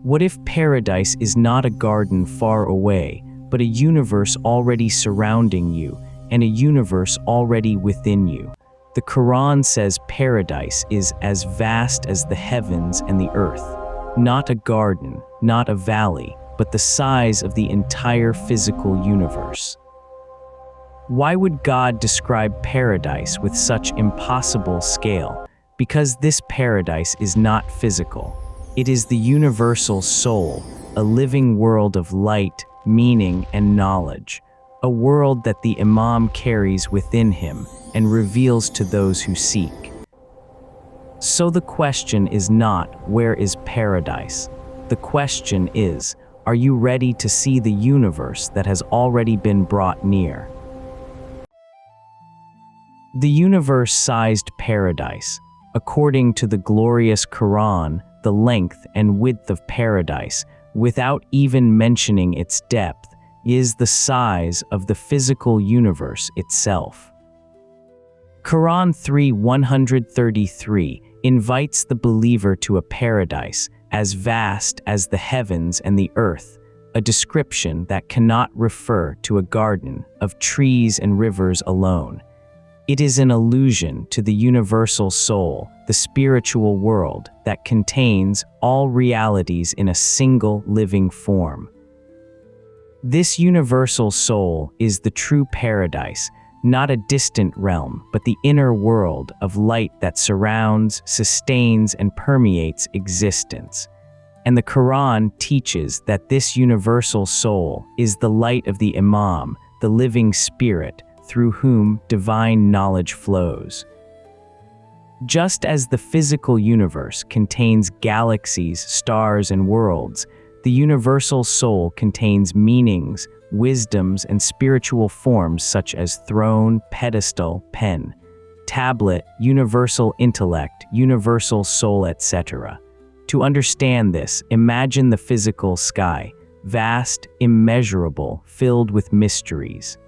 What if paradise is not a garden far away, but a universe already surrounding you and a universe already within you? The Quran says paradise is as vast as the heavens and the earth. Not a garden, not a valley, but the size of the entire physical universe. Why would God describe paradise with such impossible scale? Because this paradise is not physical. It is the universal soul, a living world of light, meaning, and knowledge. A world that the Imam carries within him and reveals to those who seek. So the question is not, where is paradise? The question is, are you ready to see the universe that has already been brought near? The universe-sized paradise. According to the glorious Quran, the length and width of paradise, without even mentioning its depth, is the size of the physical universe itself. Quran 3:133 invites the believer to a paradise as vast as the heavens and the earth, a description that cannot refer to a garden of trees and rivers alone. It is an allusion to the universal soul, the spiritual world that contains all realities in a single living form. This universal soul is the true paradise, not a distant realm, but the inner world of light that surrounds, sustains, and permeates existence. And the Quran teaches that this universal soul is the light of the Imam, the living spirit, through whom divine knowledge flows. Just as the physical universe contains galaxies, stars, and worlds, the universal soul contains meanings, wisdoms, and spiritual forms such as throne, pedestal, pen, tablet, universal intellect, universal soul, etc. To understand this, imagine the physical sky, vast, immeasurable, filled with mysteries.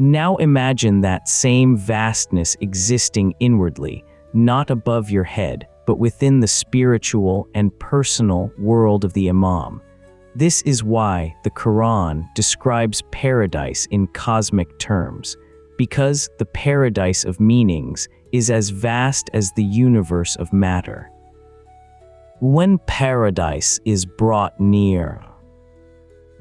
Now imagine that same vastness existing inwardly, not above your head, but within the spiritual and personal world of the Imam. This is why the Quran describes paradise in cosmic terms, because the paradise of meanings is as vast as the universe of matter. When paradise is brought near.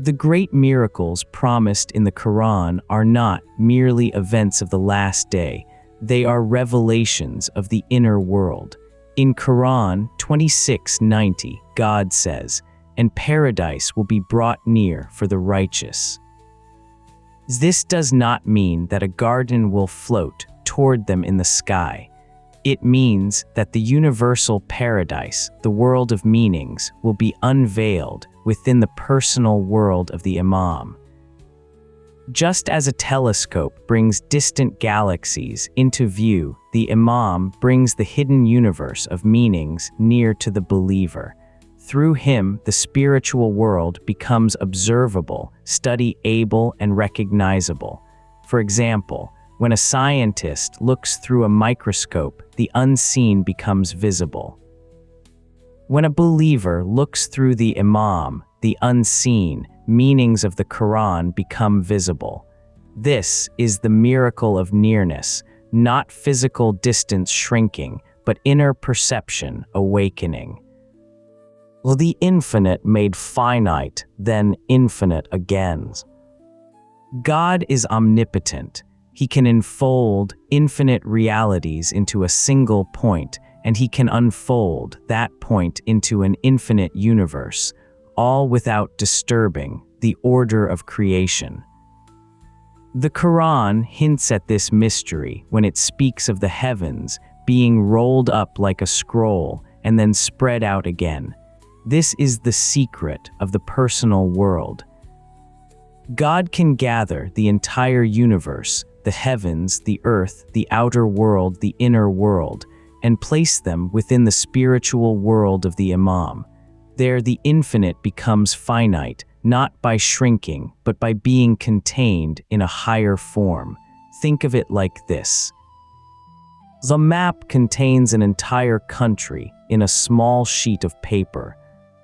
The great miracles promised in the Quran are not merely events of the last day, they are revelations of the inner world. In Quran 26:90, God says, "And paradise will be brought near for the righteous." This does not mean that a garden will float toward them in the sky. It means that the universal paradise, the world of meanings, will be unveiled within the personal world of the Imam. Just as a telescope brings distant galaxies into view, the Imam brings the hidden universe of meanings near to the believer. Through him, the spiritual world becomes observable, study-able, and recognizable. For example, when a scientist looks through a microscope, the unseen becomes visible. When a believer looks through the Imam, the unseen meanings of the Quran become visible. This is the miracle of nearness, not physical distance shrinking, but inner perception awakening. Well, the infinite made finite, then infinite again. God is omnipotent. He can enfold infinite realities into a single point, and he can unfold that point into an infinite universe, all without disturbing the order of creation. The Quran hints at this mystery when it speaks of the heavens being rolled up like a scroll and then spread out again. This is the secret of the personal world. God can gather the entire universe, the heavens, the earth, the outer world, the inner world, and place them within the spiritual world of the Imam. There, the infinite becomes finite, not by shrinking, but by being contained in a higher form. Think of it like this. The map contains an entire country in a small sheet of paper.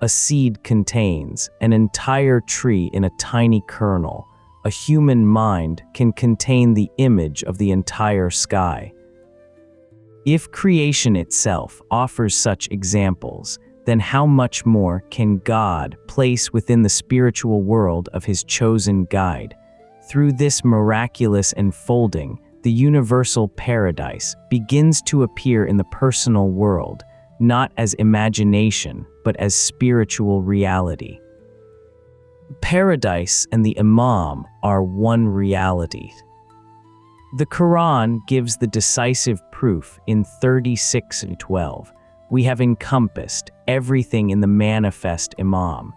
A seed contains an entire tree in a tiny kernel. A human mind can contain the image of the entire sky. If creation itself offers such examples, then how much more can God place within the spiritual world of His chosen guide? Through this miraculous enfolding, the universal paradise begins to appear in the personal world, not as imagination, but as spiritual reality. Paradise and the Imam are one reality. The Quran gives the decisive proof in 36:12. We have encompassed everything in the manifest Imam.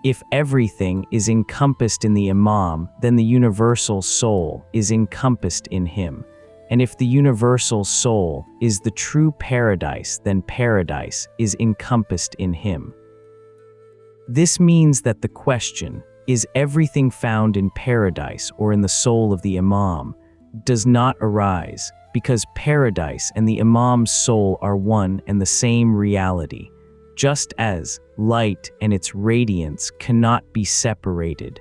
If everything is encompassed in the Imam, then the universal soul is encompassed in him. And if the universal soul is the true paradise, then paradise is encompassed in him. This means that the question, is everything found in paradise or in the soul of the Imam, does not arise, because paradise and the Imam's soul are one and the same reality, just as light and its radiance cannot be separated.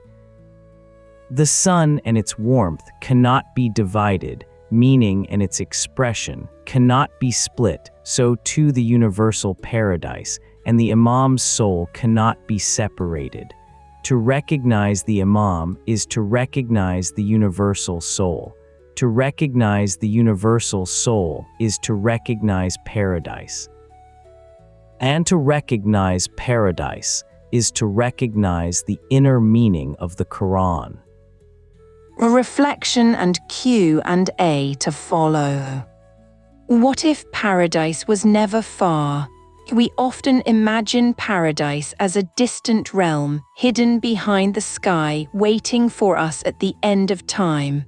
The sun and its warmth cannot be divided, meaning and its expression cannot be split, so too the universal paradise and the Imam's soul cannot be separated. To recognize the Imam is to recognize the universal soul. To recognize the universal soul is to recognize paradise. And to recognize paradise is to recognize the inner meaning of the Quran. A reflection and Q&A to follow. What if paradise was never far? We often imagine paradise as a distant realm, hidden behind the sky, waiting for us at the end of time.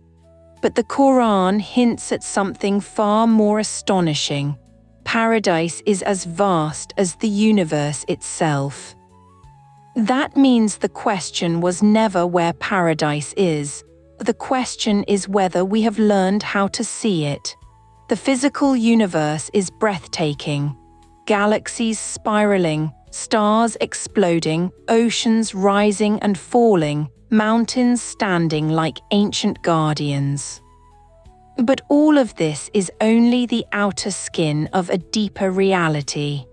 But the Quran hints at something far more astonishing. Paradise is as vast as the universe itself. That means the question was never where paradise is. The question is whether we have learned how to see it. The physical universe is breathtaking. Galaxies spiraling, stars exploding, oceans rising and falling, mountains standing like ancient guardians. But all of this is only the outer skin of a deeper reality.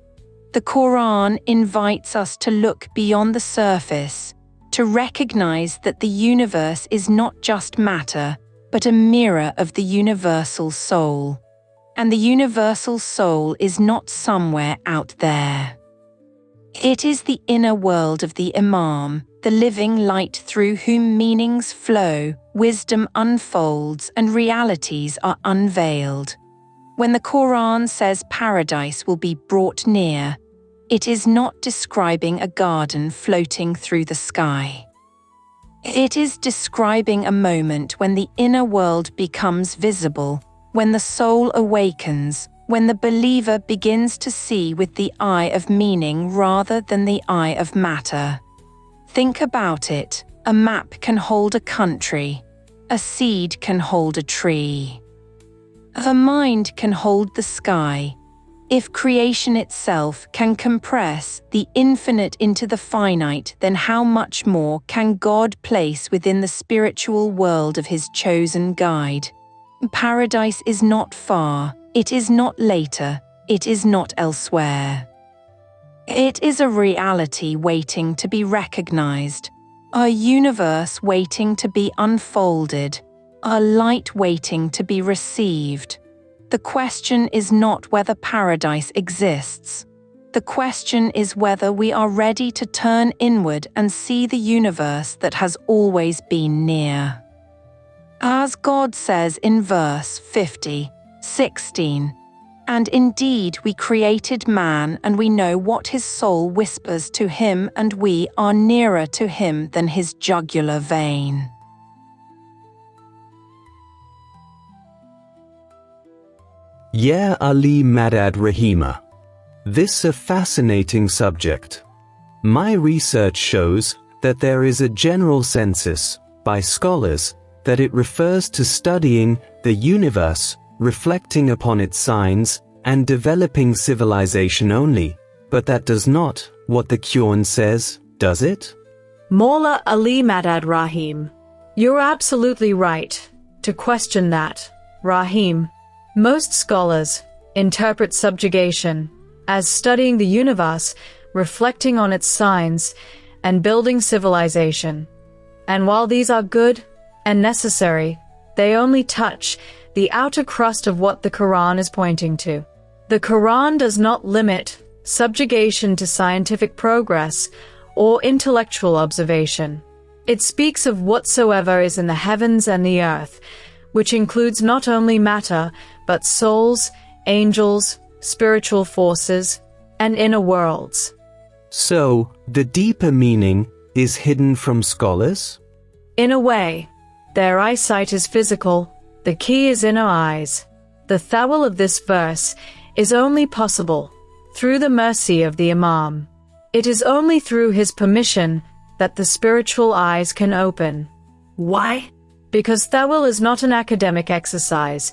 The Quran invites us to look beyond the surface, to recognize that the universe is not just matter, but a mirror of the universal soul. And the universal soul is not somewhere out there. It is the inner world of the Imam, the living light through whom meanings flow, wisdom unfolds, and realities are unveiled. When the Quran says paradise will be brought near, it is not describing a garden floating through the sky. It is describing a moment when the inner world becomes visible, when the soul awakens, when the believer begins to see with the eye of meaning rather than the eye of matter. Think about it. A map can hold a country. A seed can hold a tree. A mind can hold the sky. If creation itself can compress the infinite into the finite, then how much more can God place within the spiritual world of His chosen guide? Paradise is not far, it is not later, it is not elsewhere. It is a reality waiting to be recognized, a universe waiting to be unfolded, a light waiting to be received. The question is not whether paradise exists. The question is whether we are ready to turn inward and see the universe that has always been near. As God says in verse 50:16, "And indeed we created man, and we know what his soul whispers to him, and we are nearer to him than his jugular vein." Ya Ali Madad Rahima. This a fascinating subject. My research shows that there is a general consensus by scholars that it refers to studying the universe, reflecting upon its signs, and developing civilization only, but that does not what the Qur'an says, does it? Mawla Ali Madad Rahim. You're absolutely right to question that, Rahim. Most scholars interpret subjugation as studying the universe, reflecting on its signs, and building civilization. And while these are good and necessary, they only touch the outer crust of what the Quran is pointing to. The Quran does not limit subjugation to scientific progress or intellectual observation. It speaks of whatsoever is in the heavens and the earth, which includes not only matter, but souls, angels, spiritual forces, and inner worlds. So, the deeper meaning is hidden from scholars? In a way, their eyesight is physical, the key is inner eyes. The thawil of this verse is only possible through the mercy of the Imam. It is only through his permission that the spiritual eyes can open. Why? Because thawil is not an academic exercise.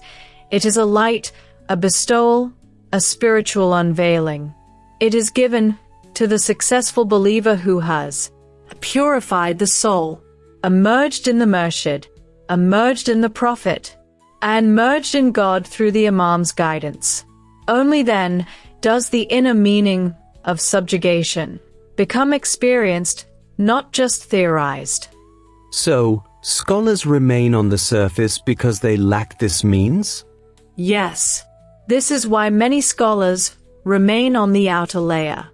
It is a light, a bestowal, a spiritual unveiling. It is given to the successful believer who has purified the soul, emerged in the Murshid, emerged in the Prophet, and merged in God through the Imam's guidance. Only then does the inner meaning of subjugation become experienced, not just theorized. So, scholars remain on the surface because they lack this means? Yes. This is why many scholars remain on the outer layer.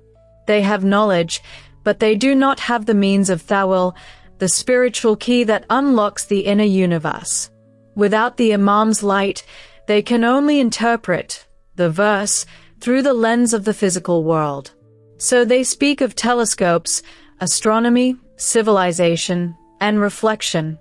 They have knowledge, but they do not have the means of thawil, the spiritual key that unlocks the inner universe. Without the Imam's light, they can only interpret the verse through the lens of the physical world. So they speak of telescopes, astronomy, civilization, and reflection,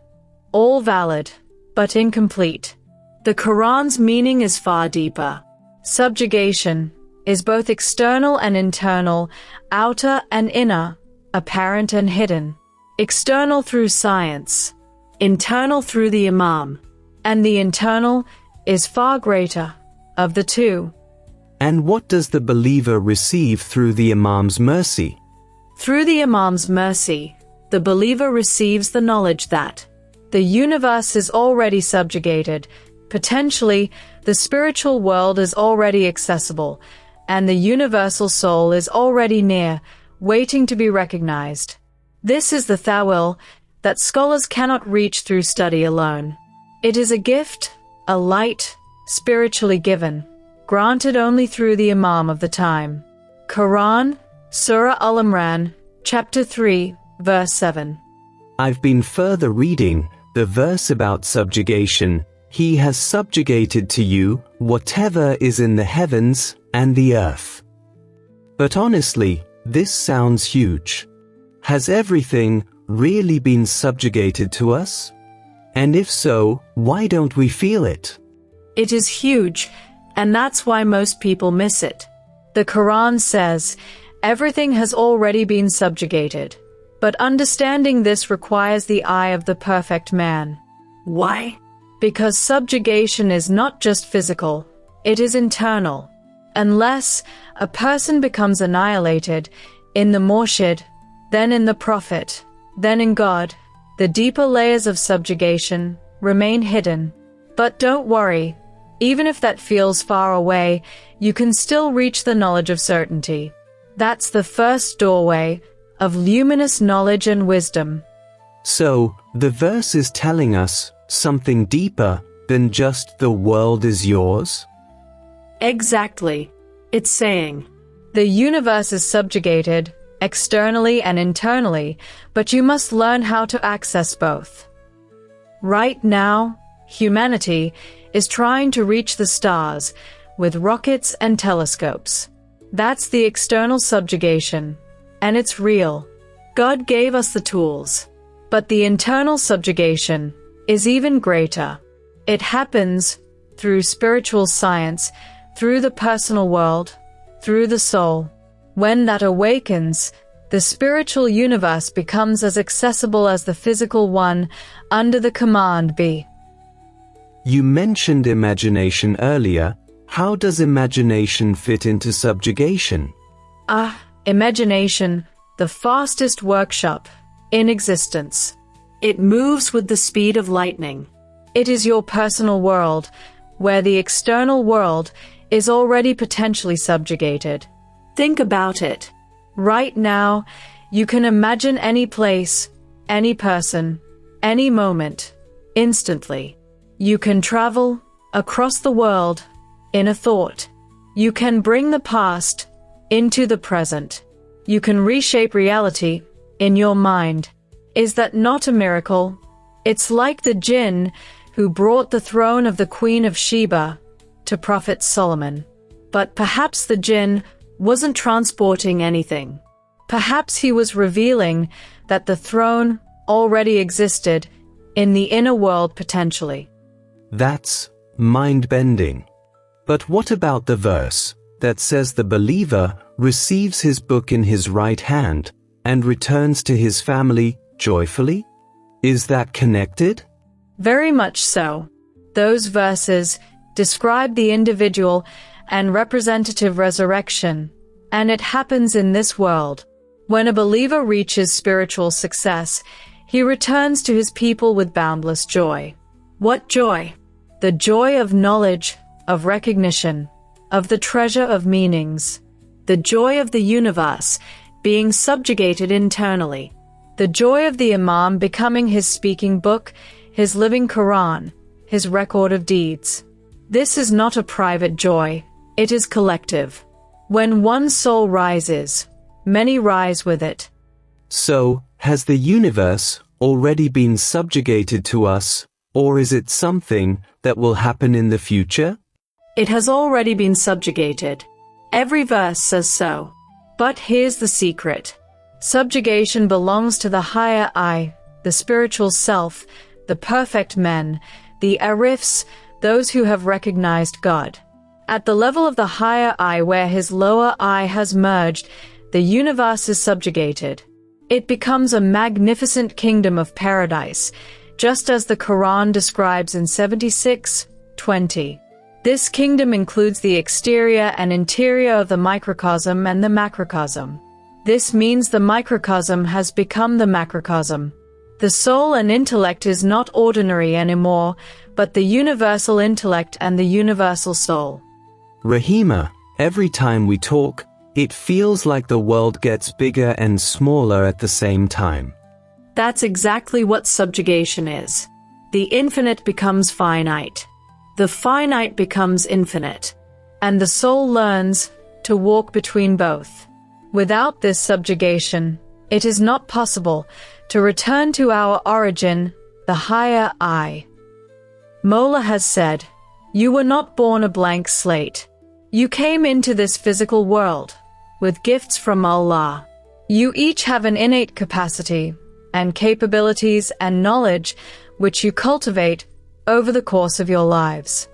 all valid, but incomplete. The Quran's meaning is far deeper. Subjugation is both external and internal, outer and inner, apparent and hidden. External through science, internal through the Imam, and the internal is far greater of the two. And what does the believer receive through the Imam's mercy? Through the Imam's mercy, the believer receives the knowledge that the universe is already subjugated, potentially the spiritual world is already accessible, and the universal soul is already near, waiting to be recognized. This is the thawil that scholars cannot reach through study alone. It is a gift, a light, spiritually given, granted only through the Imam of the time. Quran, Surah Al-Imran, Chapter 3, Verse 7. I've been further reading the verse about subjugation. He has subjugated to you whatever is in the heavens and the earth. But honestly, this sounds huge. Has everything really been subjugated to us? And if so, why don't we feel it? It is huge, and that's why most people miss it. The Quran says, everything has already been subjugated. But understanding this requires the eye of the perfect man. Why? Because subjugation is not just physical, it is internal. Unless a person becomes annihilated in the Murshid, then in the Prophet, then in God, the deeper layers of subjugation remain hidden. But don't worry, even if that feels far away, you can still reach the knowledge of certainty. That's the first doorway of luminous knowledge and wisdom. So, the verse is telling us something deeper than just the world is yours? Exactly. It's saying, the universe is subjugated, externally and internally, but you must learn how to access both. Right now, humanity is trying to reach the stars with rockets and telescopes. That's the external subjugation, and it's real. God gave us the tools, but the internal subjugation is even greater. It happens through spiritual science, through the personal world, through the soul. When that awakens, the spiritual universe becomes as accessible as the physical one under the command be. You mentioned imagination earlier. How does imagination fit into subjugation? imagination, the fastest workshop in existence. It moves with the speed of lightning. It is your personal world, where the external world is already potentially subjugated. Think about it. Right now, you can imagine any place, any person, any moment, instantly. You can travel across the world in a thought. You can bring the past into the present. You can reshape reality in your mind. Is that not a miracle? It's like the jinn who brought the throne of the Queen of Sheba to Prophet Solomon. But perhaps the jinn wasn't transporting anything. Perhaps he was revealing that the throne already existed in the inner world potentially. That's mind-bending. But what about the verse that says the believer receives his book in his right hand and returns to his family joyfully? Is that connected? Very much so. Those verses describe the individual and representative resurrection, and it happens in this world. When a believer reaches spiritual success, he returns to his people with boundless joy. What joy? The joy of knowledge, of recognition, of the treasure of meanings, the joy of the universe being subjugated internally, the joy of the Imam becoming his speaking book, his living Quran, his record of deeds. This is not a private joy, it is collective. When one soul rises, many rise with it. So, has the universe already been subjugated to us, or is it something that will happen in the future? It has already been subjugated. Every verse says so. But here's the secret. Subjugation belongs to the higher I, the spiritual self, the perfect men, the arifs, those who have recognized God. At the level of the higher I, where his lower I has merged, the universe is subjugated. It becomes a magnificent kingdom of paradise, just as the Quran describes in 76:20. This kingdom includes the exterior and interior of the microcosm and the macrocosm. This means the microcosm has become the macrocosm. The soul and intellect is not ordinary anymore, but the universal intellect and the universal soul. Rahima, every time we talk, it feels like the world gets bigger and smaller at the same time. That's exactly what subjugation is. The infinite becomes finite. The finite becomes infinite. And the soul learns to walk between both. Without this subjugation, it is not possible to return to our origin, the higher I. Mola has said, "You were not born a blank slate. You came into this physical world with gifts from Allah. You each have an innate capacity and capabilities and knowledge which you cultivate over the course of your lives.